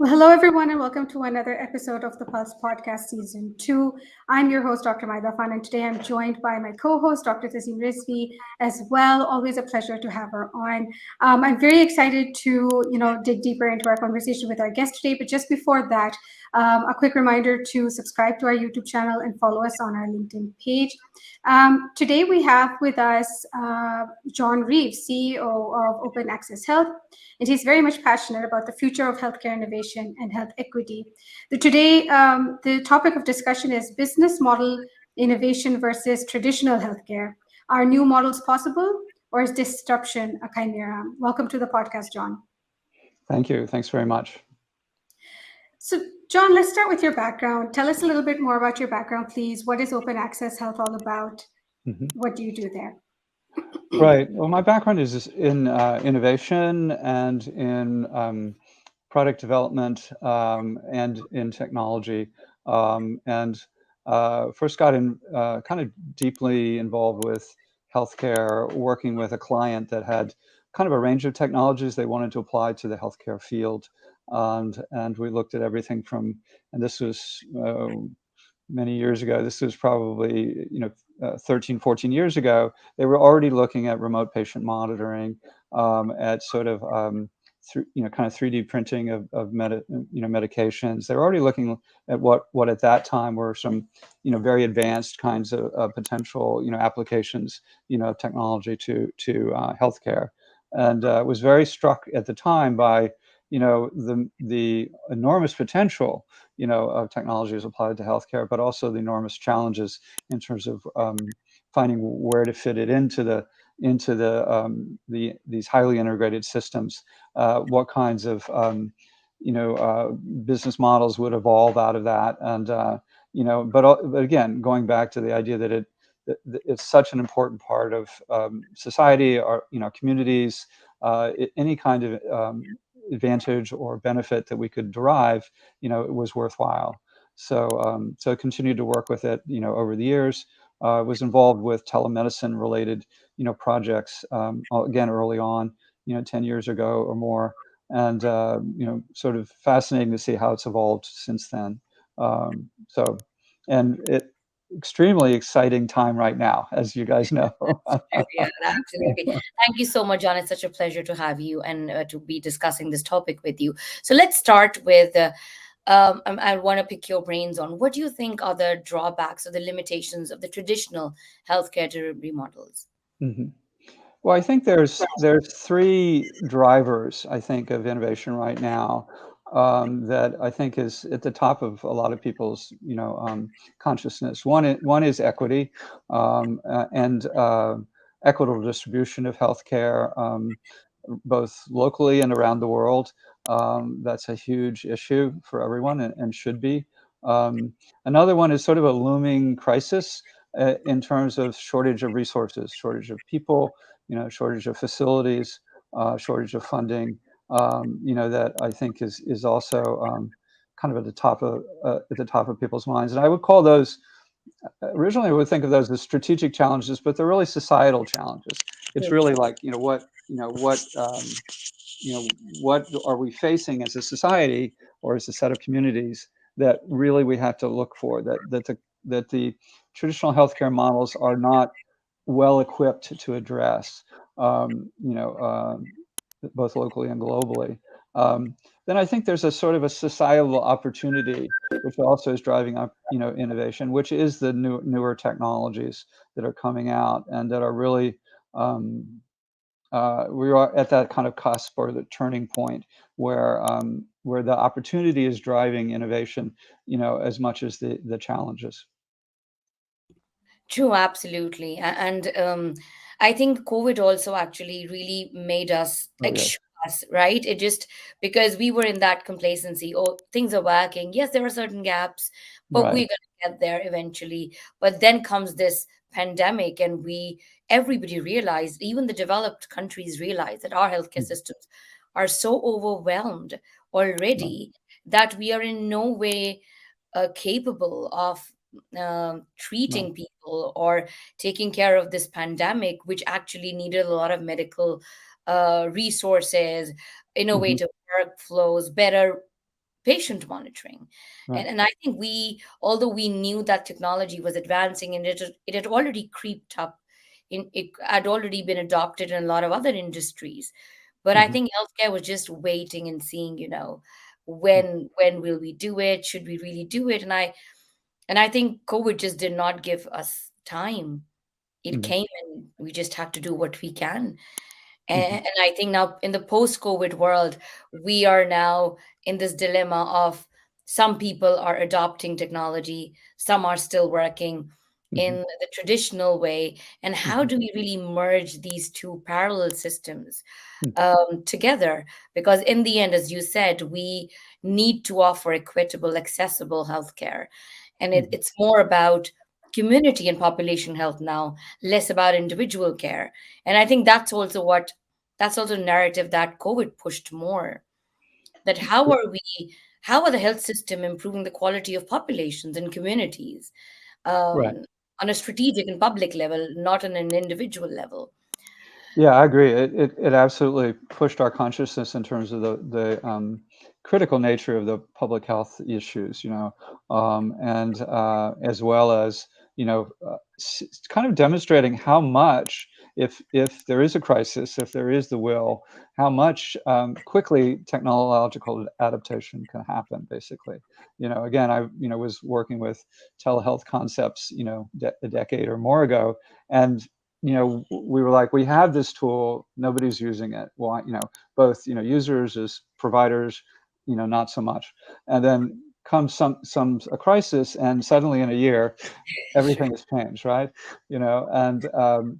Well, hello, everyone, and welcome to another episode of the Pulse Podcast Season 2. I'm your host, Dr. Maida Fan, and today I'm joined by my co host, Dr. Tazim Rizvi, as well. Always a pleasure to have her on. I'm very excited to, dig deeper into our conversation with our guest today. But just before that, a quick reminder to subscribe to our YouTube channel and follow us on our LinkedIn page. Today, we have with us John Reeves, CEO of Open Access Health, and he's very much passionate about the future of healthcare innovation and health equity. Today, the topic of discussion is business model innovation versus traditional healthcare. Are new models possible, or is disruption a chimera? Welcome to the podcast, John. Thank you. Thanks very much. So, John, let's start with your background. Tell us a little bit more about your background, please. What is Open Access Health all about? What do you do there? Right. Well, my background is in innovation and in product development and in technology. And first got in kind of deeply involved with healthcare, working with a client that had kind of a range of technologies they wanted to apply to the healthcare field. And we looked at everything from, and this was many years ago, this was probably, 13, 14 years ago, they were already looking at remote patient monitoring, at sort of, kind of 3D printing of medications. They were already looking at what at that time were some, very advanced kinds of potential, applications, of technology to healthcare, and was very struck at the time by, the enormous potential, of technologies applied to healthcare, but also the enormous challenges in terms of finding where to fit it into these highly integrated systems. What kinds of business models would evolve out of that, and but again, going back to the idea that it's such an important part of society, or communities, any kind of advantage or benefit that we could derive, it was worthwhile. So I continued to work with it, over the years. Was involved with telemedicine related, projects, again, early on, 10 years ago or more. And, sort of fascinating to see how it's evolved since then. And it, extremely exciting time right now, as you guys know. Yeah, absolutely. Thank you so much, John. It's such a pleasure to have you and to be discussing this topic with you. So let's start with. I want to pick your brains on what do you think are the drawbacks or the limitations of the traditional healthcare delivery models? Mhm. Well, I think there's three drivers, I think, of innovation right now, that I think is at the top of a lot of people's, consciousness. One is equity, and equitable distribution of healthcare, both locally and around the world. That's a huge issue for everyone, and should be. Another one is sort of a looming crisis in terms of shortage of resources, shortage of people, shortage of facilities, shortage of funding. That I think is also kind of at the top of people's minds. And I would call those, originally I would think of those as strategic challenges, but they're really societal challenges. It's really like, what are we facing as a society or as a set of communities that really we have to look for, that the traditional healthcare models are not well equipped to address, both locally and globally. Then I think there's a sort of a societal opportunity, which also is driving up, innovation, which is the newer technologies that are coming out and that are really, we are at that kind of cusp or the turning point where the opportunity is driving innovation, as much as the challenges. True, absolutely. And I think COVID also actually really made us Oh like yes, shook us, right? It just because we were in that complacency, oh, things are working. Yes, there are certain gaps, but right. we're gonna get there eventually. But then comes this pandemic, and everybody realized, even the developed countries realized that our healthcare Mhm. systems are so overwhelmed Right. already that we are in no way capable of Right. treating people or taking care of this pandemic, which actually needed a lot of medical resources, Mhm. innovative workflows, better patient monitoring. Right. And I think although we knew that technology was advancing and it had already creeped up, it had already been adopted in a lot of other industries. But I Hmm. think healthcare was just waiting and seeing, Hmm. when will we do it? Should we really do it? And I think COVID just did not give us time. It Hmm. came and we just had to do what we can. Hmm. And I think now in the post-COVID world, we are now in this dilemma of some people are adopting technology, some are still working Hmm. in the traditional way. And how Hmm. do we really merge these two parallel systems Hmm. together? Because in the end, as you said, we need to offer equitable, accessible healthcare. And Hmm. it's more about community and population health now, less about individual care. And I think that's also a narrative that COVID pushed more. That how are the health system improving the quality of populations and communities Right. um, on a strategic and public level, not on an individual level. Yeah, I agree. It absolutely pushed our consciousness in terms of the critical nature of the public health issues, and as well as kind of demonstrating how much, if there is a crisis, if there is the will, how much quickly technological adaptation can happen. Basically, again, I was working with telehealth concepts, a decade or more ago, and we were like, we have this tool, nobody's using it. Why, both, users as providers, not so much. And then comes a crisis, and suddenly in a year, Sure. everything has changed, right? And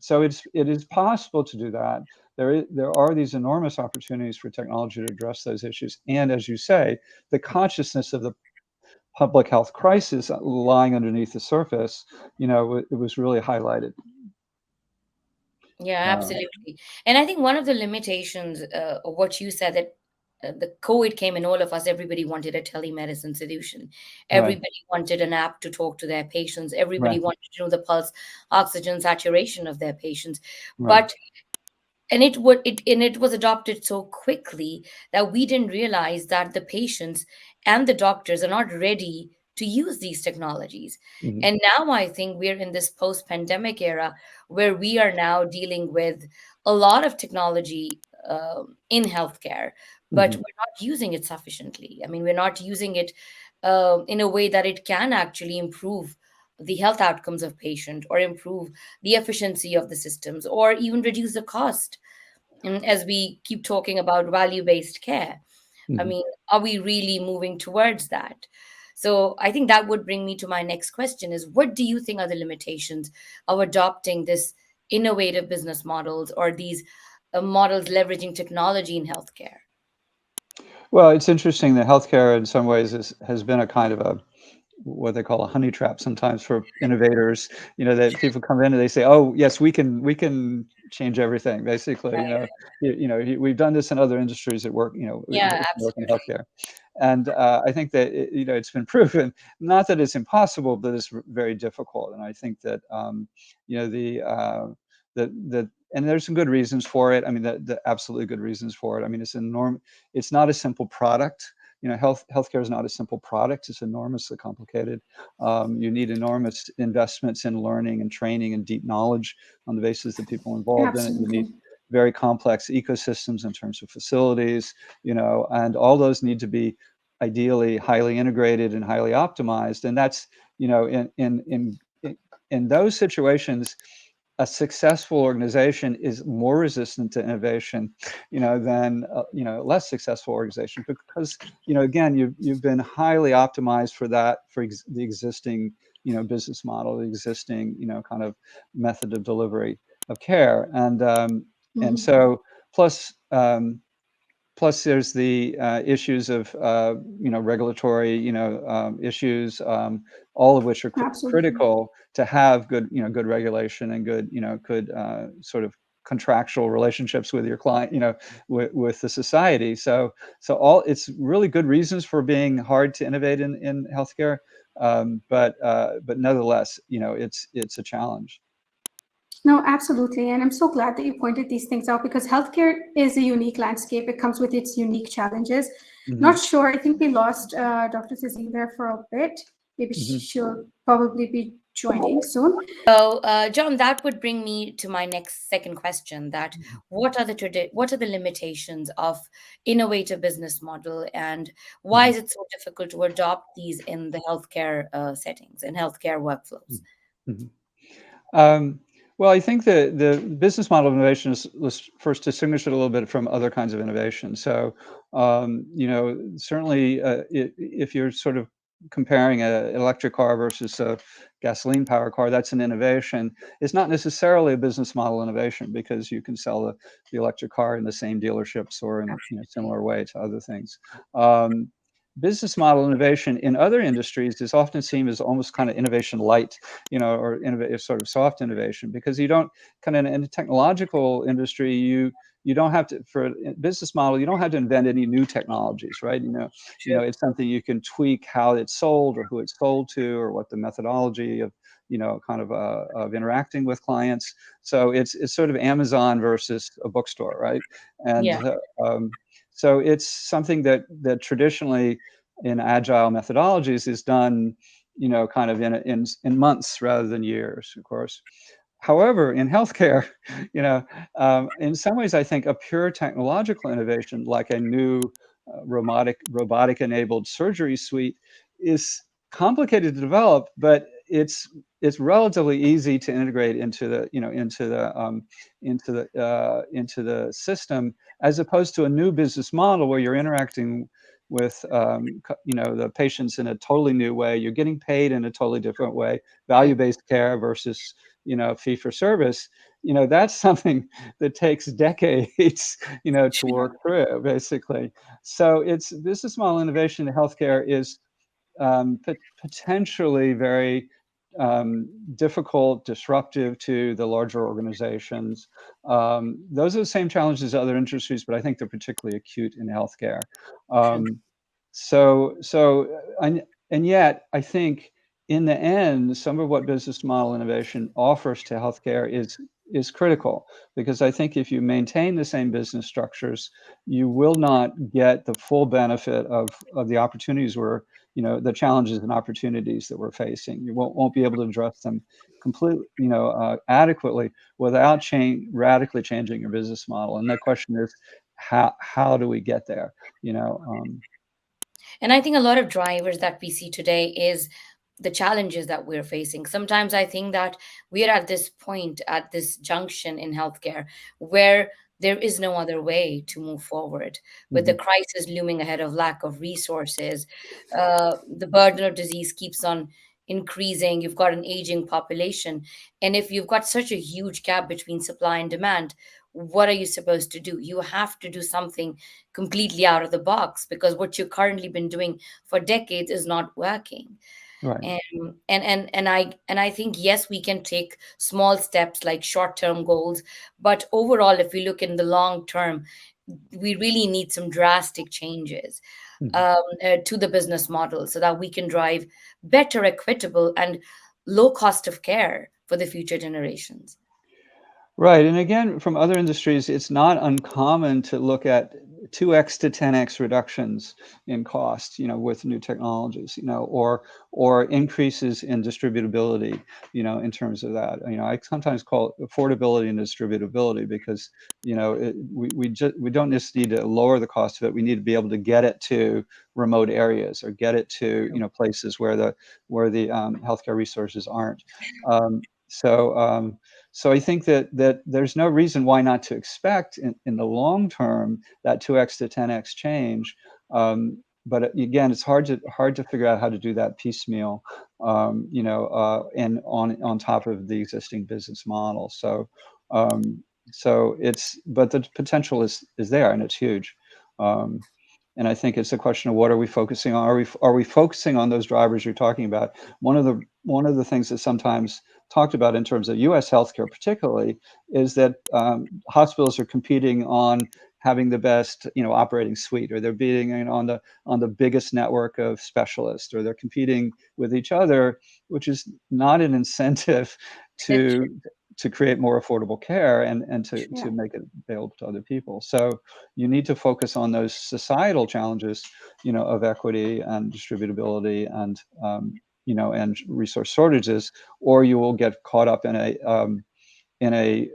so it is possible to do that. There are these enormous opportunities for technology to address those issues. And as you say, the consciousness of the public health crisis lying underneath the surface, it was really highlighted. Yeah, Uh, absolutely. And I think one of the limitations of what you said, that the COVID came in all of us, everybody wanted a telemedicine solution. right, Everybody wanted an app to talk to their patients. Everybody right, wanted to know the pulse oxygen saturation of their patients. right. But it was adopted so quickly that we didn't realize that the patients and the doctors are not ready to use these technologies. Mhm. And now I think we're in this post pandemic era where we are now dealing with a lot of technology in healthcare, but Mhm. we're not using it sufficiently. I mean, we're not using it in a way that it can actually improve the health outcomes of patient, or improve the efficiency of the systems, or even reduce the cost. And as we keep talking about value based care, I Mhm. mean, are we really moving towards that? So I think that would bring me to my next question: is what do you think are the limitations of adopting this innovative business models, or these models leveraging technology in healthcare? Well, it's interesting that healthcare in some ways has been a kind of a what they call a honey trap sometimes for innovators. That people come in and they say, "Oh, yes, we can change everything." Basically, Right. we've done this in other industries that work. Yeah, It can work in absolutely. healthcare. And I think that it's been proven, not that it's impossible, but it's very difficult. And I think that the the and there's some good reasons for it. I mean, the absolutely good reasons for it. I mean, it's not a simple product. Healthcare is not a simple product. It's enormously complicated. You need enormous investments in learning and training and deep knowledge on the basis of the people involved in it. You need Absolutely. very complex ecosystems in terms of facilities, and all those need to be ideally highly integrated and highly optimized. And that's, in those situations, a successful organization is more resistant to innovation, than less successful organization, because again, you've been highly optimized for that, for the existing business model, the existing kind of method of delivery of care, and Mhm. so plus plus there's the issues of regulatory issues, all of which are Absolutely. critical to have good regulation and good sort of contractual relationships with your client, with the society. So all it's really good reasons for being hard to innovate in healthcare, but nevertheless, it's a challenge. No, absolutely. And I'm so glad that you pointed these things out because healthcare is a unique landscape. It comes with its unique challenges. Hmm. Not sure. I think we lost Dr. Sazim there for a bit. Maybe Hmm. she'll probably be joining soon. So, John, that would bring me to my next second question: that what are the limitations of innovative business model, and why Hmm. is it so difficult to adopt these in the healthcare settings and healthcare workflows? Hmm. Um, well, I think the business model of innovation is, let's first distinguish it a little bit from other kinds of innovation. So, certainly, if you're sort of comparing an electric car versus a gasoline powered car, that's an innovation. It's not necessarily a business model innovation because you can sell the electric car in the same dealerships or in Absolutely. similar way to other things. Um, Business model innovation in other industries is often seen as almost kind of innovation light, or innovative sort of soft innovation, because you don't kind of in the technological industry, you don't have to for a business model, you don't have to invent any new technologies, right? True. It's something you can tweak how it's sold or who it's sold to or what the methodology of kind of interacting with clients. So it's sort of Amazon versus a bookstore, right? And Yeah. so it's something that traditionally in agile methodologies is done, kind of in months rather than years, of course. However, in healthcare, in some ways, I think a pure technological innovation, like a new robotic enabled surgery suite, is complicated to develop, but it's relatively easy to integrate into the system, as opposed to a new business model where you're interacting with the patients in a totally new way. You're getting paid in a totally different way. True. Value-based care versus fee for service. That's something that takes decades to True. work through, basically. So it's business model innovation in healthcare is potentially very difficult, disruptive to the larger organizations. Those are the same challenges as other industries, but I think they're particularly acute in healthcare. True. Um, and yet, I think in the end, some of what business model innovation offers to healthcare is critical, because I think if you maintain the same business structures, you will not get the full benefit of the opportunities the challenges and opportunities that we're facing. You won't be able to address them completely, adequately without radically changing your business model. And the question is, how do we get there? You know, um, And I think a lot of drivers that we see today is the challenges that we're facing. Sometimes I think that we are at this point, at this junction in healthcare, where there is no other way to move forward. With the mhm. crisis looming ahead of lack of resources, the burden of disease keeps on increasing. You've got an aging population. And if you've got such a huge gap between supply and demand, what are you supposed to do? You have to do something completely out of the box because what you've currently been doing for decades is not working. Right. And I think, yes, we can take small steps like short-term goals, but overall, if we look in the long term, we really need some drastic changes Mhm. to the business model so that we can drive better, equitable, and low cost of care for the future generations. Right, and again, from other industries, it's not uncommon to look at 2x to 10x reductions in cost, with new technologies, or increases in distributability, in terms of that. I sometimes call it affordability and distributability because, we don't just need to lower the cost of it. We need to be able to get it to remote areas or get it to, places where the healthcare resources aren't. Um, so. So I think that there's no reason why not to expect in the long term that 2x to 10x change. But again, it's hard to figure out how to do that piecemeal, and on top of the existing business model. Um, but the potential is there and it's huge. Um, and I think it's a question of what are we focusing on? Are we focusing on those drivers you're talking about? One of the things that sometimes talked about in terms of U.S. healthcare, particularly, is that hospitals are competing on having the best, operating suite, or they're beating on the biggest network of specialists, or they're competing with each other, which is not an incentive to to create more affordable care and Yeah. to make it available to other people. So you need to focus on those societal challenges, of equity and distributability and and resource shortages, or you will get caught up in a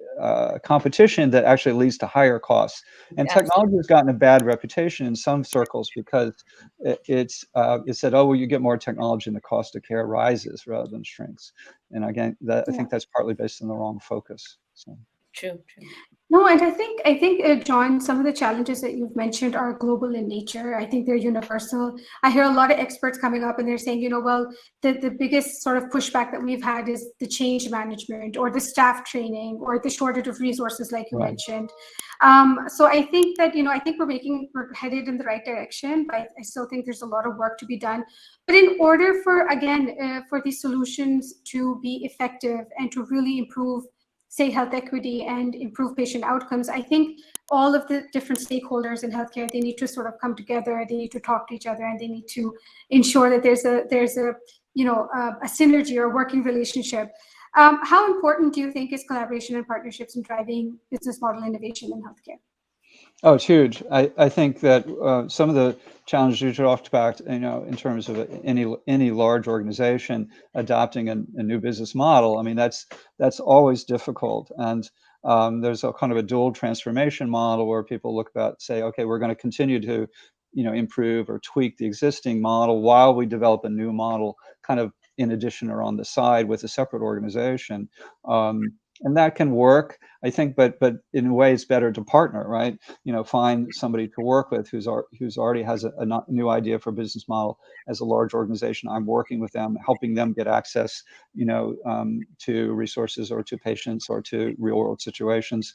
competition that actually leads to higher costs. And Absolutely. technology has gotten a bad reputation in some circles because it's said, oh, well, you get more technology and the cost of care rises rather than shrinks. And again, I Yeah. think that's partly based on the wrong focus. So True, true. No, and I think, John, some of the challenges that you've mentioned are global in nature. I think they're universal. I hear a lot of experts coming up and they're saying, well, the biggest sort of pushback that we've had is the change management or the staff training or the shortage of resources, like you right, mentioned. So I think that, I think we're headed in the right direction, but I still think there's a lot of work to be done. But in order for, again, for these solutions to be effective and to really improve, say, health equity and improve patient outcomes, I think all of the different stakeholders in healthcare, they need to sort of come together, they need to talk to each other, and they need to ensure that there's a a synergy or working relationship. How important do you think is collaboration and partnerships in driving business model innovation in healthcare? oh, it's huge. I think that some of the challenges you talked about, in terms of any large organization adopting a new business model, I mean, that's always difficult. And there's a kind of a dual transformation model where people look about, say, okay, we're going to continue to, improve or tweak the existing model while we develop a new model, kind of in addition or on the side with a separate organization. And that can work, I think, but in a way, it's better to partner, right? Find somebody to work with who's already has a new idea for a business model. As a large organization, I'm working with them, helping them get access, to resources or to patients or to real world situations.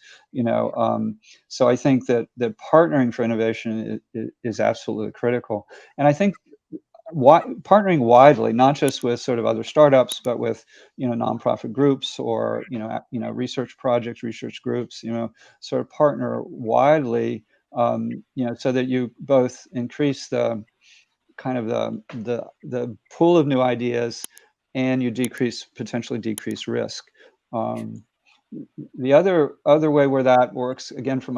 So I think that partnering for innovation is absolutely critical. And I think partnering widely, not just with sort of other startups, but with nonprofit groups or research projects, research groups, sort of partner widely, so that you both increase the kind of the pool of new ideas, and you potentially decrease risk. Um, the other way where that works, again, from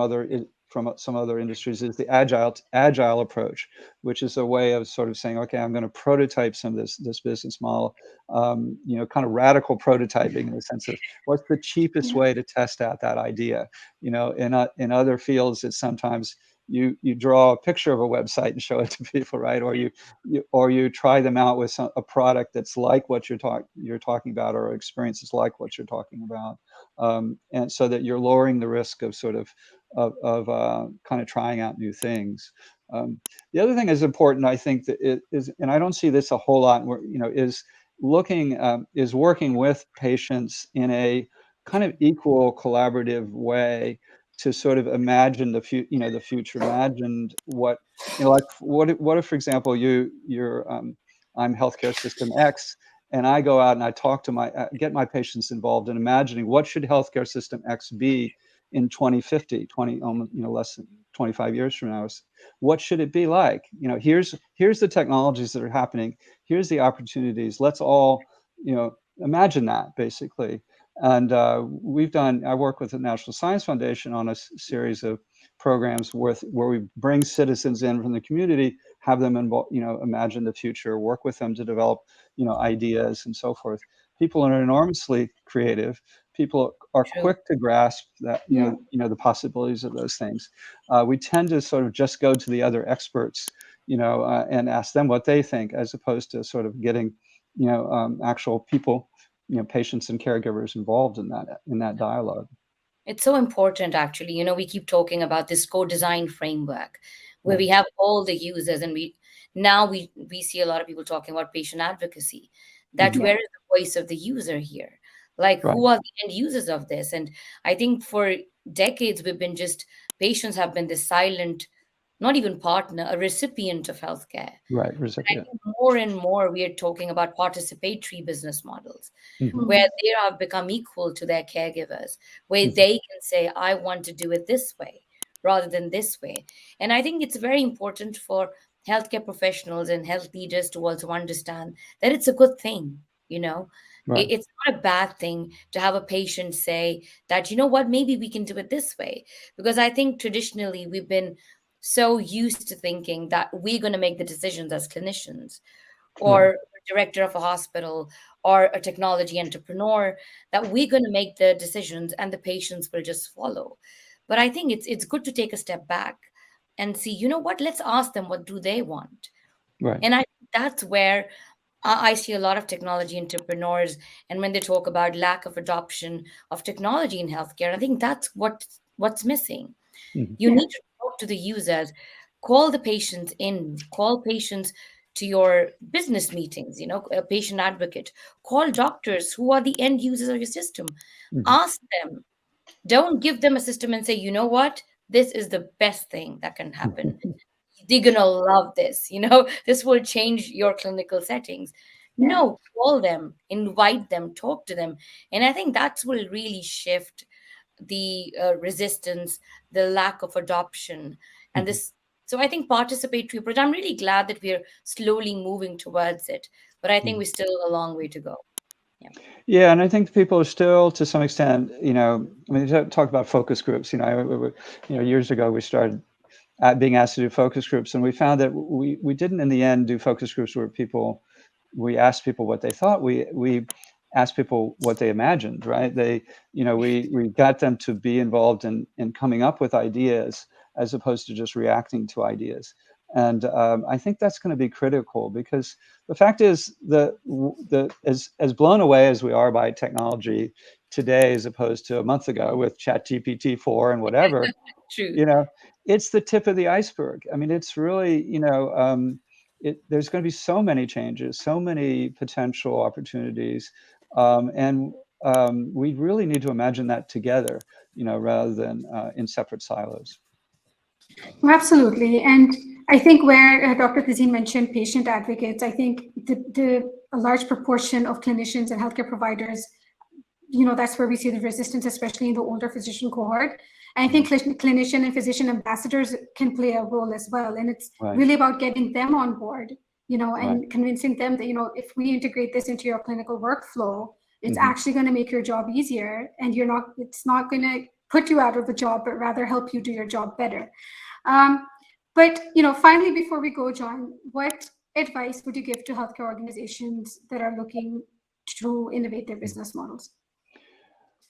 some other industries, is the agile approach, which is a way of sort of saying, okay, I'm going to prototype some of this business model, kind of radical prototyping in the sense of what's the cheapest Yeah. way to test out that idea. In other fields, it's sometimes you draw a picture of a website and show it to people, right? Or you try them out with a product that's like what you're talking about, or experiences like what you're talking about, and so that you're lowering the risk of sort of kind of trying out new things. Um, the other thing is important, I think, that it is, and I don't see this a whole lot, is working with patients in a kind of equal collaborative way to sort of imagine the future, imagined like what if, for example, I'm healthcare system X, and I go out and I talk to get my patients involved in imagining what should healthcare system X be in 2050, almost, less than 25 years from now. What should it be like? Here's the technologies that are happening. Here's the opportunities. Let's all, imagine that, basically. And I work with the National Science Foundation on a series of programs where we bring citizens in from the community, have them imagine the future, work with them to develop ideas and so forth. People are enormously creative. People are True. quick to grasp that Yeah. the possibilities of those things. We tend to sort of just go to the other experts, and ask them what they think, as opposed to sort of getting actual people, patients and caregivers involved in that dialogue. It's so important, actually. We keep talking about this co-design framework where Right. we have all the users, and we see a lot of people talking about patient advocacy. That Hmm. Yeah. where is the voice of the user here? Like, Right. who are the end users of this? And I think for decades we've been just patients have been this silent, not even partner, a recipient of healthcare. Right. I Recipient. think more and more we are talking about participatory business models Hmm. where Mhm. they have become equal to their caregivers, where Hmm. they can say, I want to do it this way rather than this way. And I think it's very important for healthcare professionals and health leaders to also understand that it's a good thing, you know, Right. It's not a bad thing to have a patient say that, you know what, maybe we can do it this way. Because I think traditionally we've been so used to thinking that we're going to make the decisions as clinicians Right. or a director of a hospital or a technology entrepreneur, that we're going to make the decisions and the patients will just follow. But I think it's good to take a step back and see, you know what, let's ask them what do they want. Right. And I that's where I see a lot of technology entrepreneurs, and when they talk about lack of adoption of technology in healthcare, I think that's what's missing. Mhm. You Yeah. need to talk to the users, call the patients in, call patients to your business meetings, a patient advocate, call doctors who are the end users of your system. Mhm. Ask them. Don't give them a system and say, you know what, this is the best thing that can happen. They're gonna love this, this will change your clinical settings. Yeah. No, call them, invite them, talk to them. And I think that will really shift the resistance, the lack of adoption, and Mhm. this. So I think participatory approach. I'm really glad that we're slowly moving towards it, but I think Mhm. we're still a long way to go. Yeah. Yeah, and I think people are still, to some extent, I mean, you talk about focus groups. Years ago we started being asked to do focus groups, and we found that we didn't in the end do focus groups where we asked people what they thought. We asked people what they imagined, right? We got them to be involved in coming up with ideas as opposed to just reacting to ideas. And I think that's going to be critical because the fact is the as blown away as we are by technology today as opposed to a month ago with ChatGPT 4 and whatever, True. you know, it's the tip of the iceberg. I mean, it's really, there's going to be so many changes, so many potential opportunities, and we really need to imagine that together, rather than in separate silos. Oh, absolutely. And I think where Dr. Kazim mentioned patient advocates, I think a large proportion of clinicians and healthcare providers, that's where we see the resistance, especially in the older physician cohort. And I think Mhm. clinician and physician ambassadors can play a role as well. And it's Right, really about getting them on board, right. and convincing them that, if we integrate this into your clinical workflow, it's Hmm. actually going to make your job easier, and it's not going to put you out of the job, but rather help you do your job better. Um, but finally, before we go, John, what advice would you give to healthcare organizations that are looking to innovate their business models?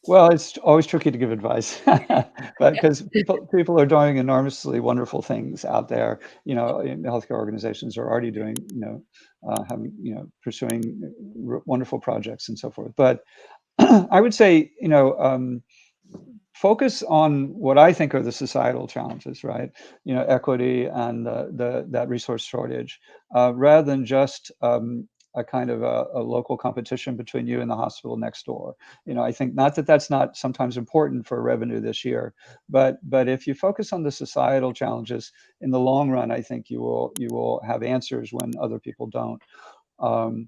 Well, it's always tricky to give advice, but because people are doing enormously wonderful things out there, in healthcare organizations are already doing, having, pursuing wonderful projects and so forth. But I would say, focus on what I think are the societal challenges, right? Equity and that resource shortage, rather than just a kind of a local competition between you and the hospital next door. I think not that that's not sometimes important for revenue this year, but if you focus on the societal challenges in the long run, I think you will have answers when other people don't. Um,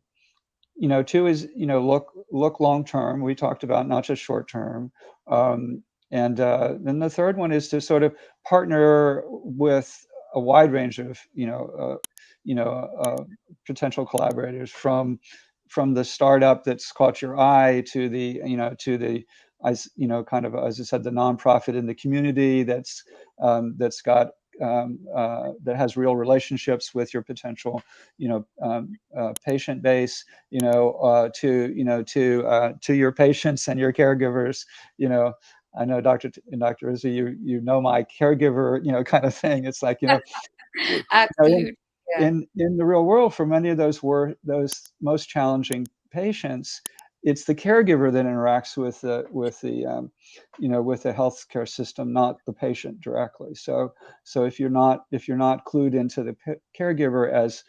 Two is, look long term. We talked about not just short term. Um, and then the third one is to sort of partner with a wide range of, you know, potential collaborators from the startup that's caught your eye to the as kind of, as I said, the nonprofit in the community that's got that has real relationships with your potential, patient base, to your patients and your caregivers. you know I know, Dr. Izzy, you know my caregiver, kind of thing. It's like, in Absolutely. Yeah. in the real world, for many of those most challenging patients, it's the caregiver that interacts with the healthcare system, not the patient directly. So if you're not clued into the caregiver as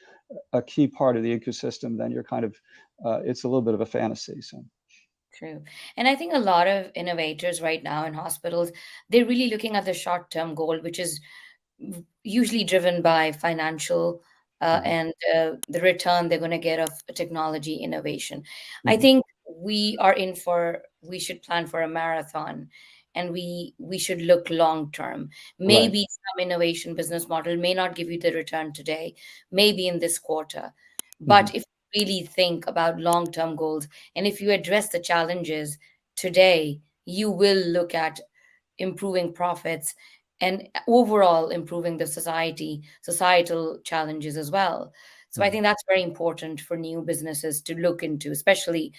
a key part of the ecosystem, then you're kind of it's a little bit of a fantasy. So. True. And I think a lot of innovators right now in hospitals, they're really looking at the short-term goal, which is usually driven by financial Mhm, and the return they're going to get of technology innovation. I mhm, think we should plan for a marathon, and we should look long term. right. Maybe some innovation business model may not give you the return today, maybe in this quarter. Mhm, But if really think about long term goals. And if you address the challenges today, you will look at improving profits and overall improving the societal challenges as well. So I Mhm. think that's very important for new businesses to look into, especially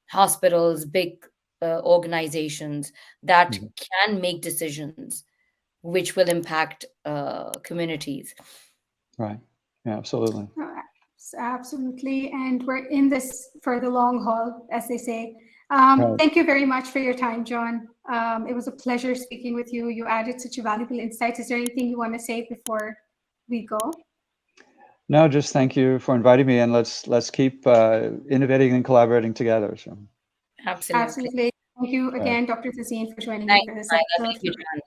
hospitals, big organizations that Mhm. can make decisions which will impact communities. Right. Yeah, absolutely. Uh, Absolutely. And we're in this for the long haul, as they say. Right. Thank you very much for your time, John. It was a pleasure speaking with you. You added such a valuable insights. Is there anything you want to say before we go? No, just thank you for inviting me, and let's keep innovating and collaborating together. So, Absolutely. Absolutely. Thank you right. again, Dr. Tazeen, for joining me Thank for you, this Maida. episode. Thank you, John.